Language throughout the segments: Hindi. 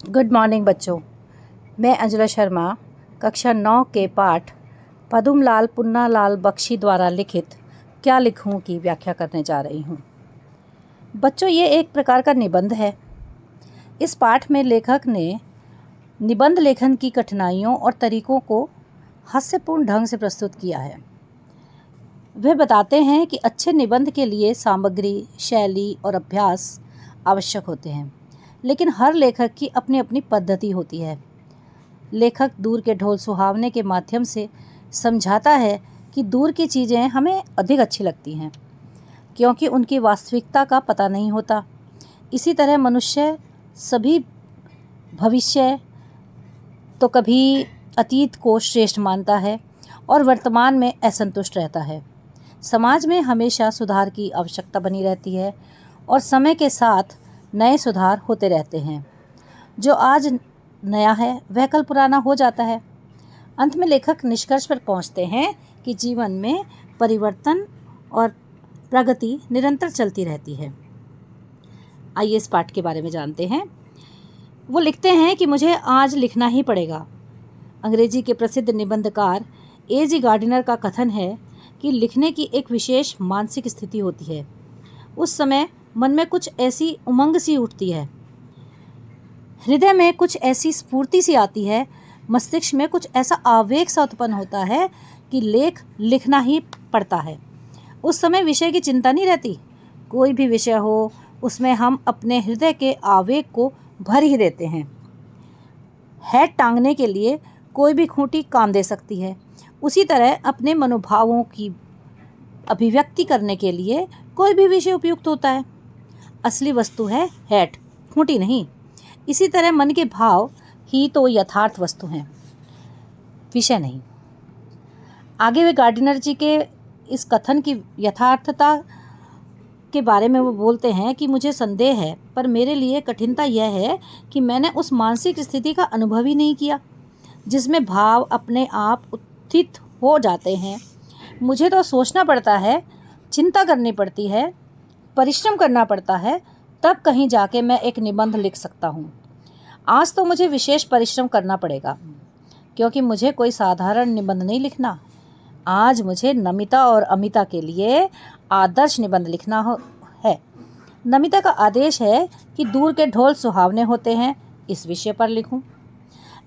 गुड मॉर्निंग बच्चों। मैं अंजुला शर्मा कक्षा 9 के पाठ पदुमलाल पुन्नालाल बख्शी द्वारा लिखित क्या लिखूं की व्याख्या करने जा रही हूं। बच्चों, ये एक प्रकार का निबंध है। इस पाठ में लेखक ने निबंध लेखन की कठिनाइयों और तरीकों को हास्यपूर्ण ढंग से प्रस्तुत किया है। वे बताते हैं कि अच्छे निबंध के लिए सामग्री, शैली और अभ्यास आवश्यक होते हैं, लेकिन हर लेखक की अपनी अपनी पद्धति होती है। लेखक दूर के ढोल सुहावने के माध्यम से समझाता है कि दूर की चीज़ें हमें अधिक अच्छी लगती हैं, क्योंकि उनकी वास्तविकता का पता नहीं होता। इसी तरह मनुष्य सभी भविष्य तो कभी अतीत को श्रेष्ठ मानता है और वर्तमान में असंतुष्ट रहता है। समाज में हमेशा सुधार की आवश्यकता बनी रहती है और समय के साथ नए सुधार होते रहते हैं। जो आज नया है वह कल पुराना हो जाता है। अंत में लेखक निष्कर्ष पर पहुंचते हैं कि जीवन में परिवर्तन और प्रगति निरंतर चलती रहती है। आइए इस पाठ के बारे में जानते हैं। वो लिखते हैं कि मुझे आज लिखना ही पड़ेगा। अंग्रेजी के प्रसिद्ध निबंधकार ए.जी. गार्डिनर का कथन है कि लिखने की एक विशेष मानसिक स्थिति होती है। उस समय मन में कुछ ऐसी उमंग सी उठती है, हृदय में कुछ ऐसी स्फूर्ति सी आती है, मस्तिष्क में कुछ ऐसा आवेग सा उत्पन्न होता है कि लिखना ही पड़ता है। उस समय विषय की चिंता नहीं रहती। कोई भी विषय हो, उसमें हम अपने हृदय के आवेग को भर ही देते हैं। हैट टांगने के लिए कोई भी खूंटी काम दे सकती है। उसी तरह अपने मनोभावों की अभिव्यक्ति करने के लिए कोई भी विषय उपयुक्त होता है। असली वस्तु है हैट, खूंटी नहीं। इसी तरह मन के भाव ही तो यथार्थ वस्तु हैं, विषय नहीं। आगे वे गार्डिनर जी के इस कथन की यथार्थता के बारे में वो बोलते हैं कि मुझे संदेह है, पर मेरे लिए कठिनता यह है कि मैंने उस मानसिक स्थिति का अनुभव ही नहीं किया जिसमें भाव अपने आप उत्थित हो जाते हैं। मुझे तो सोचना पड़ता है, चिंता करनी पड़ती है, परिश्रम करना पड़ता है, तब कहीं जाके मैं एक निबंध लिख सकता हूँ। आज तो मुझे विशेष परिश्रम करना पड़ेगा, क्योंकि मुझे कोई साधारण निबंध नहीं लिखना। आज मुझे नमिता और अमिता के लिए आदर्श निबंध लिखना है। नमिता का आदेश है कि दूर के ढोल सुहावने होते हैं, इस विषय पर लिखूं।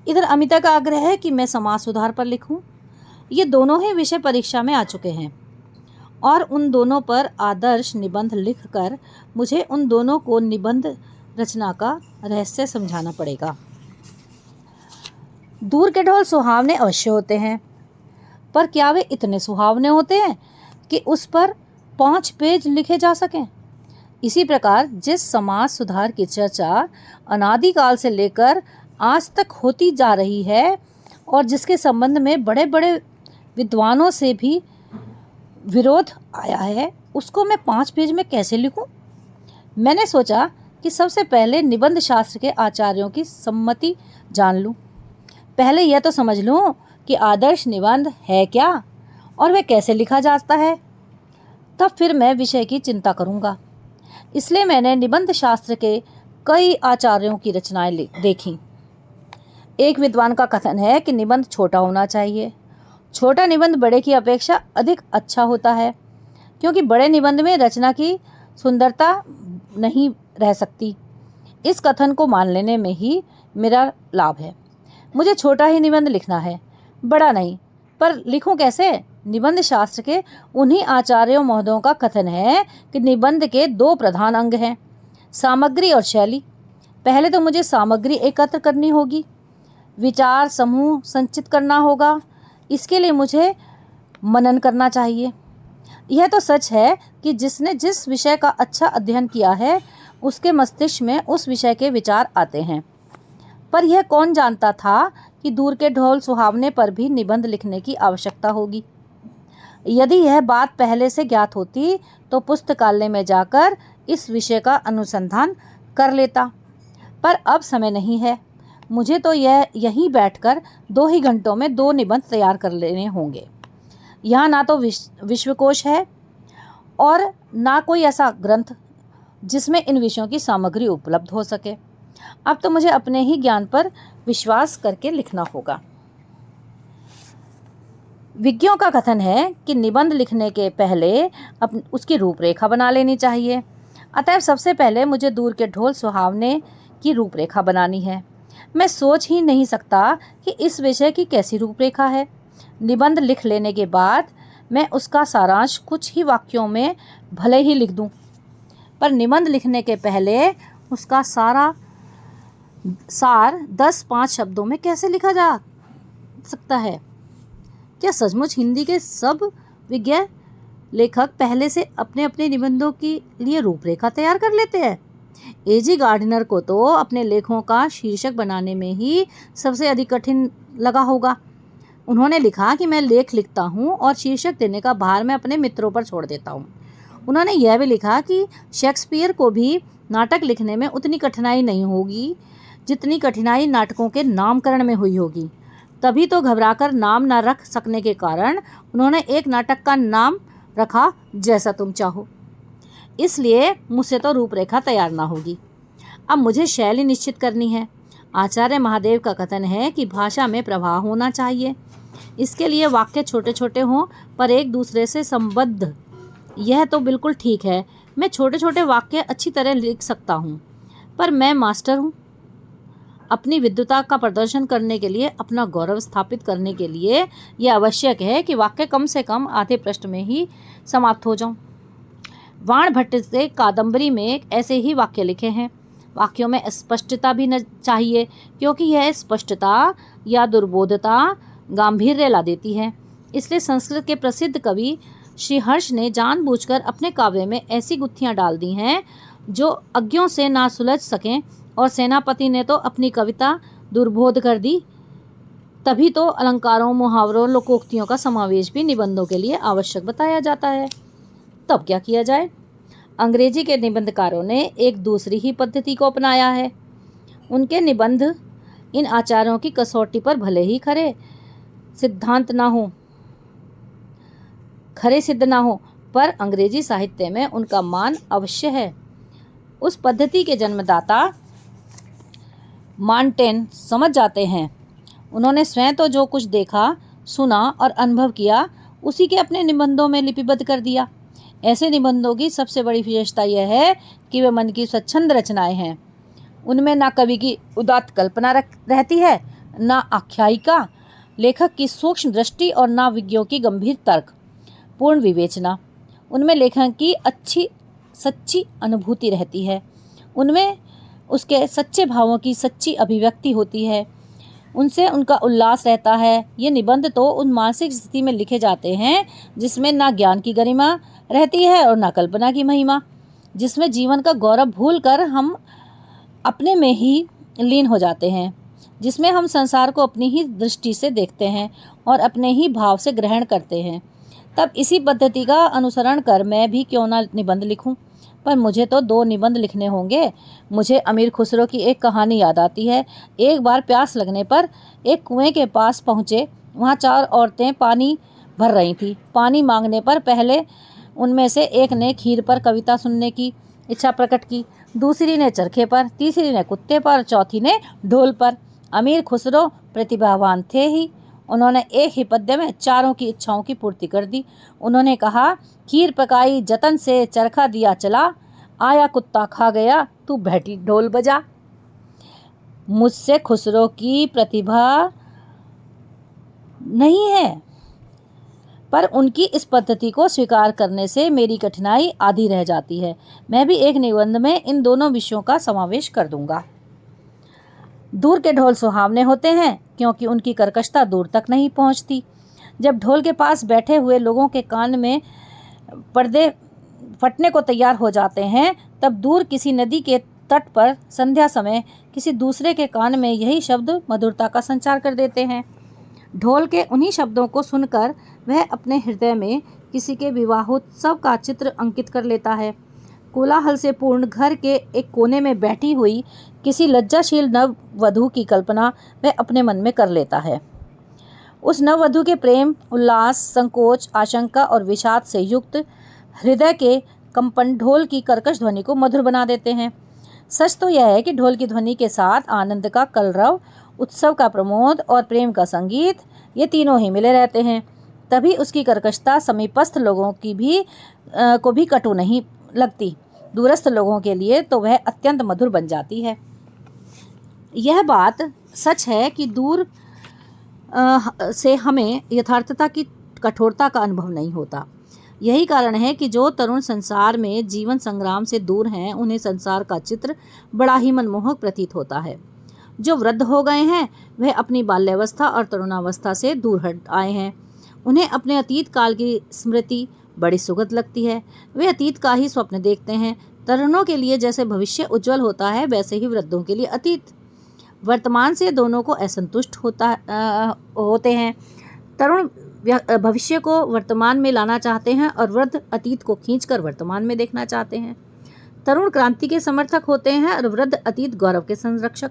इधर अमिता का आग्रह है कि मैं समाज सुधार पर लिखूं। ये दोनों ही विषय परीक्षा में आ चुके हैं और उन दोनों पर आदर्श निबंध लिखकर मुझे उन दोनों को निबंध रचना का रहस्य समझाना पड़ेगा। दूर के ढोल सुहावने अवश्य होते हैं, पर क्या वे इतने सुहावने होते हैं कि उस पर 5 पेज लिखे जा सकें? इसी प्रकार जिस समाज सुधार की चर्चा अनादिकाल से लेकर आज तक होती जा रही है और जिसके संबंध में बड़े बड़े विद्वानों से भी विरोध आया है, उसको मैं 5 पेज में कैसे लिखूं? मैंने सोचा कि सबसे पहले निबंध शास्त्र के आचार्यों की सम्मति जान लूं। पहले यह तो समझ लूं कि आदर्श निबंध है क्या और वह कैसे लिखा जाता है, तब फिर मैं विषय की चिंता करूंगा। इसलिए मैंने निबंध शास्त्र के कई आचार्यों की रचनाएं देखी। एक विद्वान का कथन है कि निबंध छोटा होना चाहिए। छोटा निबंध बड़े की अपेक्षा अधिक अच्छा होता है, क्योंकि बड़े निबंध में रचना की सुंदरता नहीं रह सकती। इस कथन को मान लेने में ही मेरा लाभ है। मुझे छोटा ही निबंध लिखना है, बड़ा नहीं। पर लिखूं कैसे? निबंध शास्त्र के उन्हीं आचार्यों महोदयों का कथन है कि निबंध के 2 प्रधान अंग हैं, सामग्री और शैली। पहले तो मुझे सामग्री एकत्र करनी होगी, विचार समूह संचित करना होगा। इसके लिए मुझे मनन करना चाहिए। यह तो सच है कि जिसने जिस विषय का अच्छा अध्ययन किया है उसके मस्तिष्क में उस विषय के विचार आते हैं। पर यह कौन जानता था कि दूर के ढोल सुहावने पर भी निबंध लिखने की आवश्यकता होगी। यदि यह बात पहले से ज्ञात होती तो पुस्तकालय में जाकर इस विषय का अनुसंधान कर लेता, पर अब समय नहीं है। मुझे तो यहीं बैठकर 2 ही घंटों में 2 निबंध तैयार कर लेने होंगे। यहाँ ना तो विश्वकोश है और ना कोई ऐसा ग्रंथ जिसमें इन विषयों की सामग्री उपलब्ध हो सके। अब तो मुझे अपने ही ज्ञान पर विश्वास करके लिखना होगा। विज्ञों का कथन है कि निबंध लिखने के पहले उसकी रूपरेखा बना लेनी चाहिए। अतएव सबसे पहले मुझे दूर के ढोल सुहावने की रूपरेखा बनानी है। मैं सोच ही नहीं सकता कि इस विषय की कैसी रूपरेखा है। निबंध लिख लेने के बाद मैं उसका सारांश कुछ ही वाक्यों में भले ही लिख दूं, पर निबंध लिखने के पहले उसका सारा सार 10-5 शब्दों में कैसे लिखा जा सकता है? क्या सचमुच हिंदी के सब विज्ञ लेखक पहले से अपने अपने निबंधों के लिए रूपरेखा तैयार कर लेते हैं? एजी गार्डनर को तो अपने लेखों का शीर्षक बनाने में ही सबसे अधिक कठिन लगा होगा। उन्होंने लिखा कि मैं लेख लिखता हूँ और शीर्षक देने का भार मैं अपने मित्रों पर छोड़ देता हूँ। उन्होंने यह भी लिखा कि शेक्सपियर को भी नाटक लिखने में उतनी कठिनाई नहीं होगी जितनी कठिनाई नाटकों के नामकरण में हुई होगी। तभी तो घबराकर नाम न रख सकने के कारण उन्होंने एक नाटक का नाम रखा जैसा तुम चाहो। इसलिए मुझसे तो रूपरेखा तैयार ना होगी। अब मुझे शैली निश्चित करनी है। आचार्य महादेव का कथन है कि भाषा में प्रवाह होना चाहिए। इसके लिए वाक्य छोटे छोटे हों पर एक दूसरे से संबद्ध। यह तो बिल्कुल ठीक है, मैं छोटे छोटे वाक्य अच्छी तरह लिख सकता हूँ, पर मैं मास्टर हूँ। अपनी विद्वता का प्रदर्शन करने के लिए, अपना गौरव स्थापित करने के लिए यह आवश्यक है कि वाक्य कम से कम आधे पृष्ठ में ही समाप्त हो जाऊं। वाण भट्ट से कादम्बरी में ऐसे ही वाक्य लिखे हैं। वाक्यों में स्पष्टता भी न चाहिए, क्योंकि यह स्पष्टता या दुर्बोधता गांभीर्य ला देती है। इसलिए संस्कृत के प्रसिद्ध कवि श्रीहर्ष ने जानबूझकर अपने काव्य में ऐसी गुत्थियां डाल दी हैं जो अज्ञों से ना सुलझ सकें, और सेनापति ने तो अपनी कविता दुर्बोध कर दी। तभी तो अलंकारों, मुहावरों, लोकोक्तियों का समावेश भी निबंधों के लिए आवश्यक बताया जाता है। तब क्या किया जाए? अंग्रेजी के निबंधकारों ने एक दूसरी ही पद्धति को अपनाया है। उनके निबंध इन आचार्यों की कसौटी पर भले ही खरे सिद्ध ना हो, पर अंग्रेजी साहित्य में उनका मान अवश्य है। उस पद्धति के जन्मदाता मॉन्टेन समझ जाते हैं। उन्होंने स्वयं तो जो कुछ देखा, सुना और अनुभव किया, उसी के अपने निबंधों में लिपिबद्ध कर दिया। ऐसे निबंधों की सबसे बड़ी विशेषता यह है कि वे मन की स्वच्छंद रचनाएं हैं। उनमें ना कवि की उदात्त कल्पना रहती है, ना आख्यायिका, लेखक की सूक्ष्म दृष्टि और ना विज्ञों की गंभीर तर्क पूर्ण विवेचना। उनमें लेखक की अच्छी सच्ची अनुभूति रहती है। उनमें उसके सच्चे भावों की सच्ची अभिव्यक्ति होती है। उनसे उनका उल्लास रहता है। ये निबंध तो उन मानसिक स्थिति में लिखे जाते हैं जिसमें ना ज्ञान की गरिमा रहती है और ना कल्पना की महिमा, जिसमें जीवन का गौरव भूलकर हम अपने में ही लीन हो जाते हैं, जिसमें हम संसार को अपनी ही दृष्टि से देखते हैं और अपने ही भाव से ग्रहण करते हैं। तब इसी पद्धति का अनुसरण कर मैं भी क्यों ना निबंध लिखूं। पर मुझे तो 2 निबंध लिखने होंगे। मुझे अमीर खुसरो की एक कहानी याद आती है। एक बार प्यास लगने पर एक कुएं के पास पहुँचे। वहाँ 4 औरतें पानी भर रही थीं। पानी मांगने पर पहले उनमें से एक ने खीर पर कविता सुनने की इच्छा प्रकट की, दूसरी ने चरखे पर, तीसरी ने कुत्ते पर, चौथी ने ढोल पर। अमीर खुसरो प्रतिभावान थे ही। उन्होंने एक ही पद्य में चारों की इच्छाओं की पूर्ति कर दी। उन्होंने कहा, खीर पकाई जतन से, चरखा दिया चला, आया कुत्ता खा गया, तू बैठी ढोल बजा। मुझसे खुसरो की प्रतिभा नहीं है, पर उनकी इस पद्धति को स्वीकार करने से मेरी कठिनाई आधी रह जाती है। मैं भी एक निबंध में इन दोनों विषयों का समावेश कर दूंगा। दूर के ढोल सुहावने होते हैं क्योंकि उनकी कर्कशता दूर तक नहीं पहुंचती। जब ढोल के पास बैठे हुए लोगों के कान में पर्दे फटने को तैयार हो जाते हैं, तब दूर किसी नदी के तट पर संध्या समय किसी दूसरे के कान में यही शब्द मधुरता का संचार कर देते हैं। ढोल के उन्हीं शब्दों को सुनकर वह अपने हृदय में किसी के विवाहोत्सव का चित्र अंकित कर लेता है। कोलाहल से पूर्ण घर के एक कोने में बैठी हुई किसी लज्जाशील नववधू की कल्पना वह अपने मन में कर लेता है। उस नववधू के प्रेम, उल्लास, संकोच, आशंका और विषाद से युक्त हृदय के कंपन ढोल की कर्कश ध्वनि को मधुर बना देते हैं। सच तो यह है कि ढोल की ध्वनि के साथ आनंद का कलरव, उत्सव का प्रमोद और प्रेम का संगीत, ये तीनों ही मिले रहते हैं। तभी उसकी कर्कशता समीपस्थ लोगों को भी कटु नहीं लगती। दूरस्थ लोगों के लिए तो वह अत्यंत मधुर बन जाती है। यह बात सच है कि दूर से हमें यथार्थता की कठोरता का अनुभव नहीं होता। यही कारण है कि जो तरुण संसार में जीवन संग्राम से दूर हैं, उन्हें संसार का चित्र बड़ा ही मनमोहक प्रतीत होता है। जो वृद्ध हो गए हैं, वह अपनी बाल्यावस्था और तरुणावस्था से दूर हट आए हैं। उन्हें अपने अतीत काल की स्मृति बड़ी सुखद लगती है। वे अतीत का ही स्वप्न देखते हैं। तरुणों के लिए जैसे भविष्य उज्जवल होता है, वैसे ही वृद्धों के लिए अतीत। वर्तमान से दोनों को असंतुष्ट होते हैं। तरुण भविष्य को वर्तमान में लाना चाहते हैं और वृद्ध अतीत को खींचकर वर्तमान में देखना चाहते हैं। तरुण क्रांति के समर्थक होते हैं और वृद्ध अतीत गौरव के संरक्षक।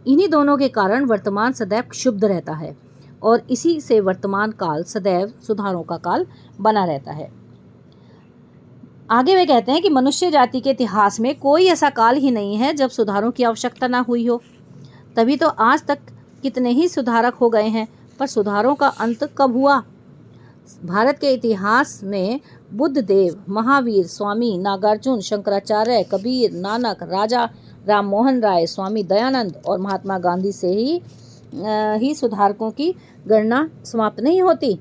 इन्हीं दोनों के कारण वर्तमान सदैव क्षुब्ध रहता है और इसी से वर्तमान काल सदैव सुधारों का काल बना रहता है। आगे वे कहते हैं कि मनुष्य जाति के इतिहास में कोई ऐसा काल ही नहीं है जब सुधारों की आवश्यकता ना हुई हो। तभी तो आज तक कितने ही सुधारक हो गए हैं, पर सुधारों का अंत कब हुआ? भारत के इतिहास में बुद्ध देव, महावीर, स्वामी नागार्जुन, शंकराचार्य, कबीर, नानक, राजा राम मोहन राय, स्वामी दयानंद और महात्मा गांधी से ही सुधारकों की गणना समाप्त नहीं होती।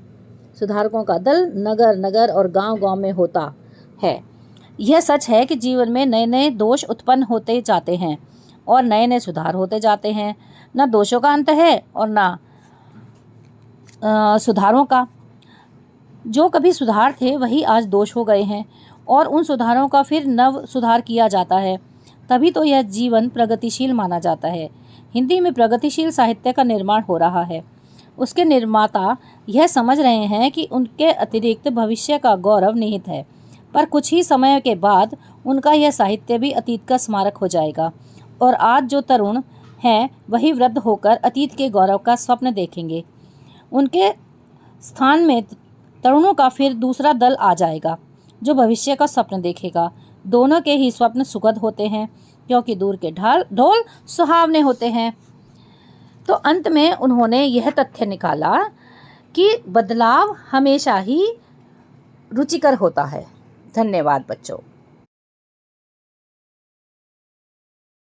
सुधारकों का दल नगर नगर और गांव गांव में होता है। यह सच है कि जीवन में नए नए दोष उत्पन्न होते जाते हैं और नए नए सुधार होते जाते हैं। न दोषों का अंत है और न सुधारों का। जो कभी सुधार थे वही आज दोष हो गए हैं और उन सुधारों का फिर नव सुधार किया जाता है। तभी तो यह जीवन प्रगतिशील माना जाता है। हिंदी में प्रगतिशील साहित्य का निर्माण हो रहा है। उसके निर्माता यह समझ रहे हैं कि उनके अतिरिक्त भविष्य का गौरव निहित है, पर कुछ ही समय के बाद उनका यह साहित्य भी अतीत का स्मारक हो जाएगा और आज जो तरुण हैं वही वृद्ध होकर अतीत के गौरव का स्वप्न देखेंगे। उनके स्थान में तरुणों का फिर दूसरा दल आ जाएगा जो भविष्य का स्वप्न देखेगा। दोनों के ही स्वप्न सुखद होते हैं क्योंकि दूर के ढोल सुहावने होते हैं। तो अंत में उन्होंने यह तथ्य निकाला कि बदलाव हमेशा ही रुचिकर होता है। धन्यवाद बच्चों।